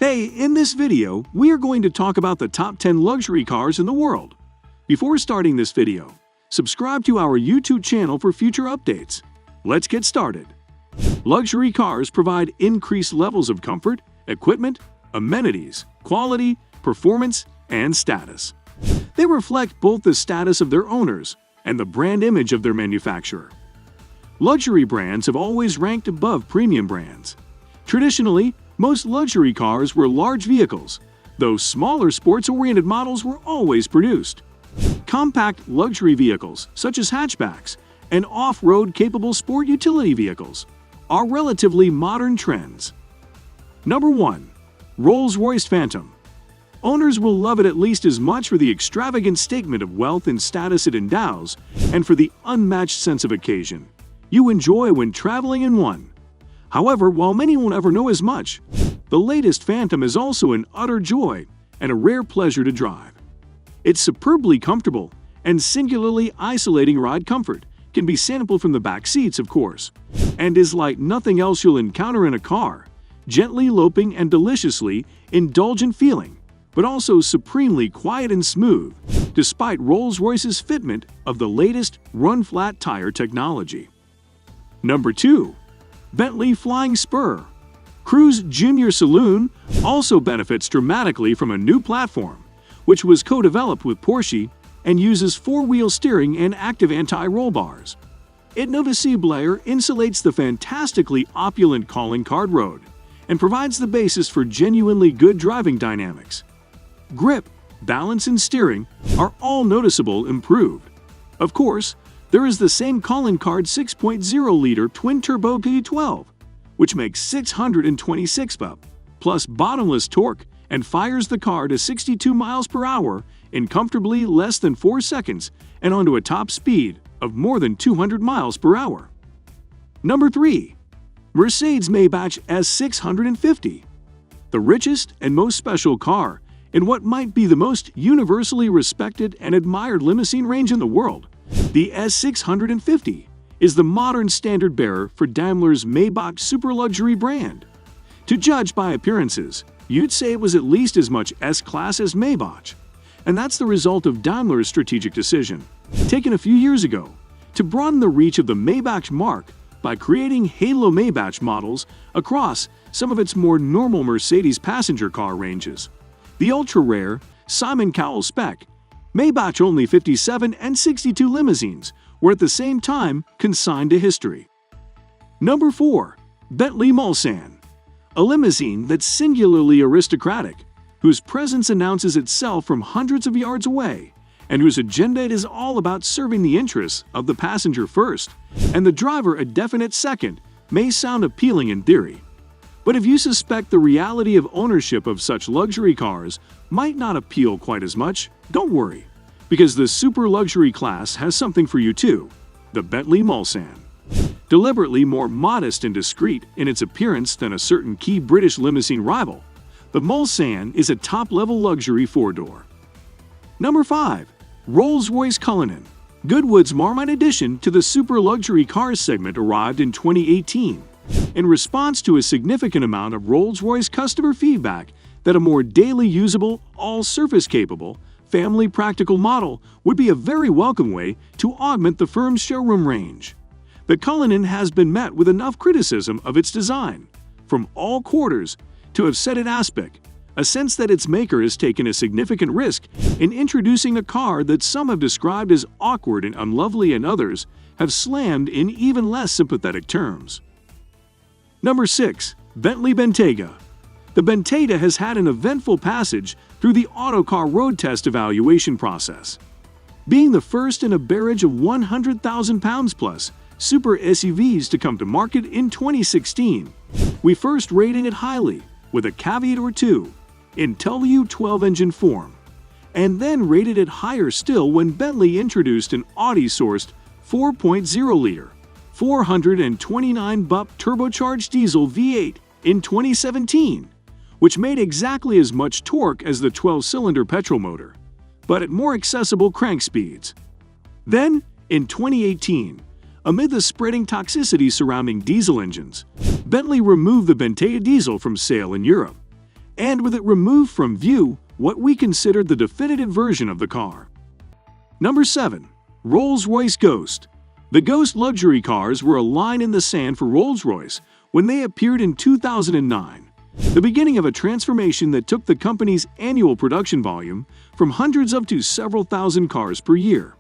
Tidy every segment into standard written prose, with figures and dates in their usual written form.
Hey, in this video, we are going to talk about the top 10 luxury cars in the world. Before starting this video, subscribe to our YouTube channel for future updates. Let's get started. Luxury cars provide increased levels of comfort, equipment, amenities, quality, performance, and status. They reflect both the status of their owners and the brand image of their manufacturer. Luxury brands have always ranked above premium brands. Traditionally, most luxury cars were large vehicles, though smaller sports-oriented models were always produced. Compact luxury vehicles, such as hatchbacks, and off-road capable sport utility vehicles, are relatively modern trends. Number 1. Rolls-Royce Phantom. Owners will love it at least as much for the extravagant statement of wealth and status it endows, and for the unmatched sense of occasion you enjoy when traveling in one. However, while many won't ever know as much, the latest Phantom is also an utter joy and a rare pleasure to drive. Its superbly comfortable and singularly isolating ride comfort can be sampled from the back seats, of course, and is like nothing else you'll encounter in a car, gently loping and deliciously indulgent feeling, but also supremely quiet and smooth, despite Rolls-Royce's fitment of the latest run-flat tire technology. Number 2. Bentley Flying Spur. Cruise Junior Saloon also benefits dramatically from a new platform, which was co-developed with Porsche and uses four-wheel steering and active anti-roll bars. It noticeably insulates the fantastically opulent calling card road and provides the basis for genuinely good driving dynamics. Grip, balance, and steering are all noticeable improved. Of course, there is the same calling card 6.0-liter twin-turbo V12, which makes 626 bp, plus bottomless torque and fires the car to 62 miles per hour in comfortably less than 4 seconds and onto a top speed of more than 200 miles per hour. Number 3. Mercedes-Maybach S650. The richest and most special car in what might be the most universally respected and admired limousine range in the world, the S650 is the modern standard-bearer for Daimler's Maybach super-luxury brand. To judge by appearances, you'd say it was at least as much S-Class as Maybach, and that's the result of Daimler's strategic decision, taken a few years ago, to broaden the reach of the Maybach mark by creating Halo Maybach models across some of its more normal Mercedes passenger car ranges. The ultra-rare Simon Cowell spec Maybach only 57 and 62 limousines were at the same time consigned to history. Number 4. Bentley Mulsanne. A limousine that's singularly aristocratic, whose presence announces itself from hundreds of yards away, and whose agenda is all about serving the interests of the passenger first and the driver a definite second, may sound appealing in theory. But if you suspect the reality of ownership of such luxury cars might not appeal quite as much, don't worry, because the super luxury class has something for you too, the Bentley Mulsanne. Deliberately more modest and discreet in its appearance than a certain key British limousine rival, the Mulsanne is a top-level luxury four-door. Number 5. Rolls-Royce Cullinan. Goodwood's Marmite addition to the super luxury cars segment arrived in 2018. In response to a significant amount of Rolls-Royce customer feedback that a more daily usable, all-surface capable, family practical model would be a very welcome way to augment the firm's showroom range. The Cullinan has been met with enough criticism of its design, from all quarters, to have set it aspect, a sense that its maker has taken a significant risk in introducing a car that some have described as awkward and unlovely and others have slammed in even less sympathetic terms. Number 6. Bentley Bentayga. The Bentayga has had an eventful passage through the Autocar road test evaluation process. Being the first in a barrage of 100,000 pounds plus super SUVs to come to market in 2016, we first rated it highly, with a caveat or two, in W12 engine form, and then rated it higher still when Bentley introduced an Audi-sourced 4.0-liter 429 bp turbocharged diesel V8 in 2017, which made exactly as much torque as the 12-cylinder petrol motor, but at more accessible crank speeds. Then, in 2018, amid the spreading toxicity surrounding diesel engines, Bentley removed the Bentayga diesel from sale in Europe, and with it removed from view, what we considered the definitive version of the car. Number 7. Rolls-Royce Ghost. The Ghost luxury cars were a line in the sand for Rolls-Royce when they appeared in 2009, the beginning of a transformation that took the company's annual production volume from hundreds up to several thousand cars per year.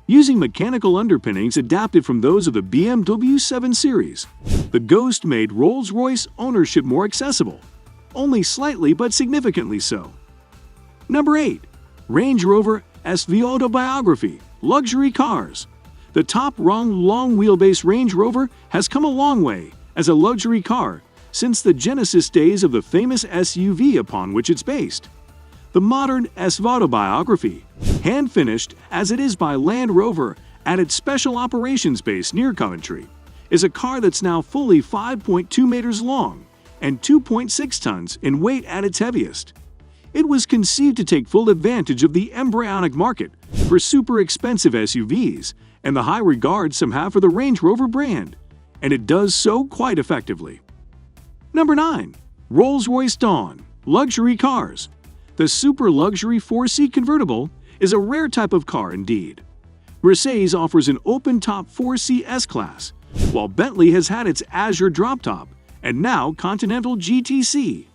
Using mechanical underpinnings adapted from those of the BMW 7 Series, the Ghost made Rolls-Royce ownership more accessible, only slightly but significantly so. Number 8. Range Rover SV Autobiography Luxury Cars. The top-rung long-wheelbase Range Rover has come a long way as a luxury car since the Genesis days of the famous SUV upon which it's based. The modern SV Autobiography, hand-finished as it is by Land Rover at its special operations base near Coventry, is a car that's now fully 5.2 meters long and 2.6 tons in weight at its heaviest. It was conceived to take full advantage of the embryonic market for super expensive SUVs and the high regard some have for the Range Rover brand, and it does so quite effectively. Number 9. Rolls-Royce Dawn Luxury Cars. The super luxury 4-seat convertible is a rare type of car indeed. Mercedes offers an open-top 4-seat S-Class, while Bentley has had its Azure drop-top and now Continental GTC.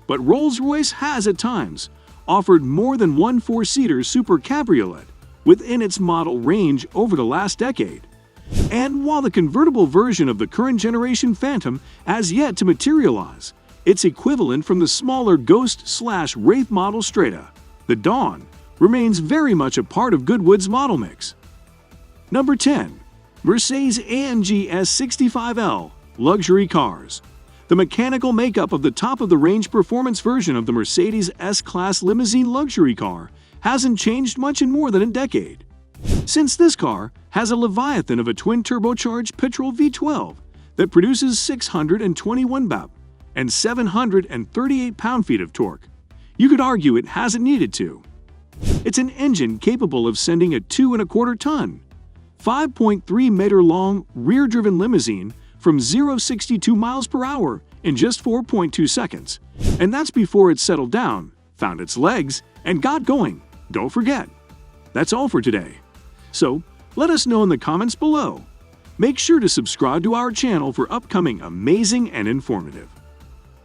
But Rolls-Royce has at times offered more than one 4-seater super cabriolet within its model range over the last decade. And while the convertible version of the current generation Phantom has yet to materialize, its equivalent from the smaller Ghost/Wraith model Strata, the Dawn, remains very much a part of Goodwood's model mix. Number 10. Mercedes-AMG S65L Luxury Cars. The mechanical makeup of the top-of-the-range performance version of the Mercedes S-Class limousine luxury car hasn't changed much in more than a decade. Since this car has a leviathan of a twin-turbocharged petrol V12 that produces 621 bp and 738 pound-feet of torque, you could argue it hasn't needed to. It's an engine capable of sending a 2.25-ton, 5.3-meter-long rear-driven limousine from 0-62 miles per hour in just 4.2 seconds. And that's before it settled down, found its legs, and got going. Don't forget. That's all for today. So, let us know in the comments below. Make sure to subscribe to our channel for upcoming amazing and informative.